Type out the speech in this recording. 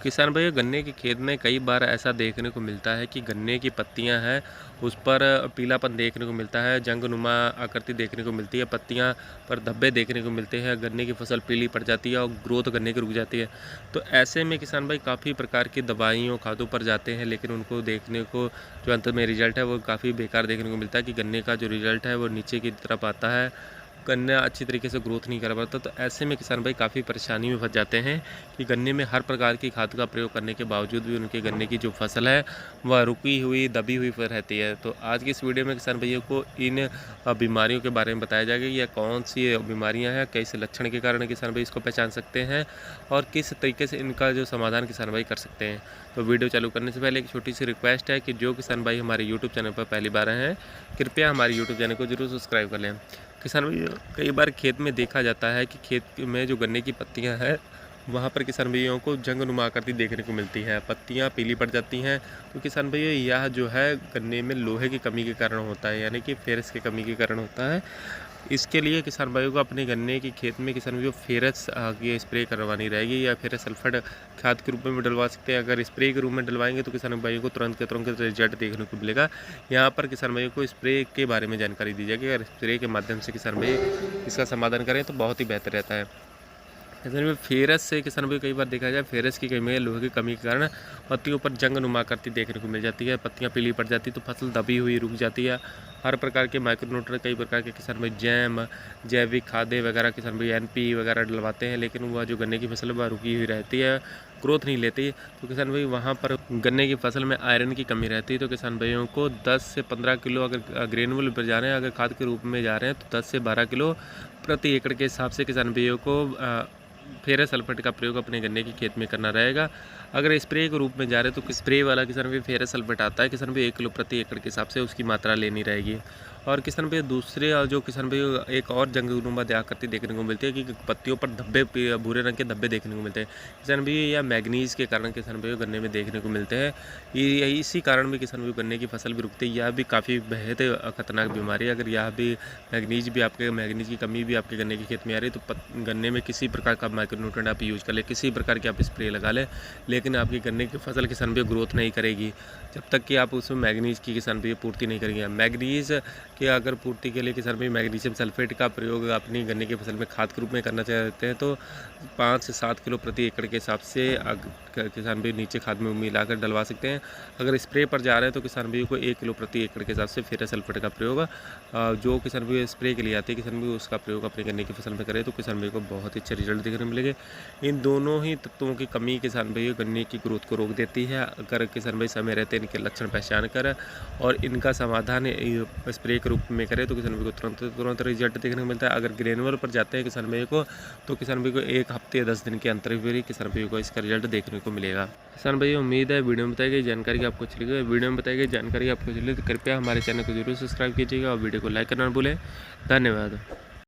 किसान भाइयों, गन्ने के खेत में कई बार ऐसा देखने को मिलता है कि गन्ने की पत्तियां हैं उस पर पीलापन देखने को मिलता है, जंगनुमा आकृति देखने को मिलती है, पत्तियां पर धब्बे देखने को मिलते हैं, गन्ने की फसल पीली पड़ जाती है और ग्रोथ गन्ने की रुक जाती है। तो ऐसे में किसान भाई काफ़ी प्रकार की दवाइयों खादों पर जाते हैं, लेकिन उनको देखने को जो अंत में रिजल्ट है वो काफ़ी बेकार देखने को मिलता है कि गन्ने का जो रिजल्ट है वो नीचे की तरफ आता है, गन्ना अच्छी तरीके से ग्रोथ नहीं कर पाता। तो ऐसे में किसान भाई काफ़ी परेशानी में फंस जाते हैं कि गन्ने में हर प्रकार की खाद का प्रयोग करने के बावजूद भी उनके गन्ने की जो फसल है वह रुकी हुई दबी हुई रहती है। तो आज की इस वीडियो में किसान भाइयों को इन बीमारियों के बारे में बताया जाएगा, या कौन सी बीमारियां हैं, कैसे लक्षण के कारण किसान भाई इसको पहचान सकते हैं और किस तरीके से इनका जो समाधान किसान भाई कर सकते हैं। तो वीडियो चालू करने से पहले एक छोटी सी रिक्वेस्ट है कि जो किसान भाई हमारे यूट्यूब चैनल पर पहली बार आए हैं, कृपया हमारे यूट्यूब चैनल को जरूर सब्सक्राइब कर लें। किसान भाई, कई बार खेत में देखा जाता है कि खेत में जो गन्ने की पत्तियां हैं वहाँ पर किसान भाइयों को जंगनुमा आकृति देखने को मिलती है, पत्तियां पीली पड़ जाती हैं। तो किसान भाइयों, यह जो है गन्ने में लोहे की कमी के कारण होता है, यानी कि फेरस की कमी के कारण होता है। इसके लिए किसान भाइयों को अपने गन्ने की खेत में किसान भाइयों फेरस की स्प्रे करवानी रहेगी, या फेरस सल्फेट खाद के रूप में भी डलवा सकते हैं। अगर स्प्रे के रूप में डलवाएंगे तो किसान भाइयों को तुरंत के तुरंत रिजल्ट देखने को मिलेगा। यहाँ पर किसान भाइयों को स्प्रे के बारे में जानकारी दी जाएगी। अगर स्प्रे के माध्यम से किसान भाई इसका समाधान करें तो बहुत ही बेहतर रहता है। किसान भाई, फेरस से किसान भाई कई बार देखा जाए फेरस की कमी, लोहे की कमी के कारण पत्तियों पर जंग नुमा आकृति देखने को मिल जाती है, पत्तियां पीली पड़ जाती है, तो फसल दबी हुई रुक जाती है। हर प्रकार के माइक्रोन्यूट्रिएंट, कई प्रकार के किसान भाई जैम, जैविक खादें वगैरह किसान भाई NP वगैरह डलवाते हैं, लेकिन वह जो गन्ने की फसल वह रुकी हुई रहती है, ग्रोथ नहीं लेती। तो किसान भाई वहाँ पर गन्ने की फसल में आयरन की कमी रहती है। तो किसान भाइयों को 10 से 15 किलो, अगर ग्रेनुअल पर जा रहे हैं, अगर खाद के रूप में जा रहे हैं तो 10 से 12 किलो प्रति एकड़ के हिसाब से किसान भाइयों को फेरस सल्फेट का प्रयोग अपने गन्ने की खेत में करना रहेगा। अगर स्प्रे के रूप में जा रहे हैं तो स्प्रे वाला किसान भाई फेरस सल्फेट आता है, किसान भाई 1 किलो प्रति एकड़ के हिसाब से उसकी मात्रा लेनी रहेगी। और किसान भाई दूसरे जो किसान भाई एक और जंगनुमा आकृति देखने को मिलती है कि पत्तियों पर धब्बे, भूरे रंग के धब्बे देखने को मिलते हैं किसान भाई, या मैग्नीज के कारण किसान भाई गन्ने में देखने को मिलते हैं। ये इसी कारण भी किसान भाई गन्ने की फसल भी रुकती है। यह भी काफ़ी बेहद खतरनाक बीमारी है। अगर यह भी मैग्नीज की कमी भी आपके गन्ने के खेत में आ रही है तो गन्ने में किसी प्रकार का माइक्रोन्यूट्रिएंट आप यूज कर ले, किसी प्रकार के आप स्प्रे लगा लें, लेकिन आपकी गन्ने की फसल किसान भाई ग्रोथ नहीं करेगी जब तक कि आप उसमें मैग्नीज की किसान भाई पूर्ति नहीं करेंगे। मैग्नीज के अगर पूर्ति के लिए किसान भाई मैग्नीशियम सल्फेट का प्रयोग अपनी गन्ने की फसल में खाद के रूप में करना चाहते हैं तो 5 से 7 किलो प्रति एकड़ के हिसाब से किसान भाई नीचे खाद में मिलाकर डलवा सकते हैं। अगर स्प्रे पर जा रहे हैं तो किसान भाई को 1 किलो प्रति एकड़ के हिसाब से फेरस सल्फेट का प्रयोग जो किसान भाई स्प्रे के लिए आती है, किसान भाई उसका प्रयोग अपनी गन्ने की फसल में करें तो किसान भाई को बहुत ही अच्छे रिजल्ट देखने को मिलेंगे। इन दोनों ही तत्वों की कमी किसान भाई गन्ने की ग्रोथ को रोक देती है। अगर किसान भाई समय रहते इनके लक्षण पहचान कर और इनका समाधान स्प्रे के रूप में करें तो किसान भाई को तुरंत रिजल्ट देखने को मिलता है। अगर ग्रेनुअल पर जाते हैं किसान भाई को तो किसान भाई को 1 हफ्ते या 10 दिन के अंतर भी किसान भाई को इसका रिजल्ट देखने को मिलेगा। किसान भाई, उम्मीद है वीडियो में बताई गई जानकारी आपको अच्छी लगी। वीडियो में बताई गई जानकारी आपको अच्छी लगी तो कृपया हमारे चैनल को जरूर सब्सक्राइब कीजिएगा और वीडियो को लाइक करना न भूलें। धन्यवाद।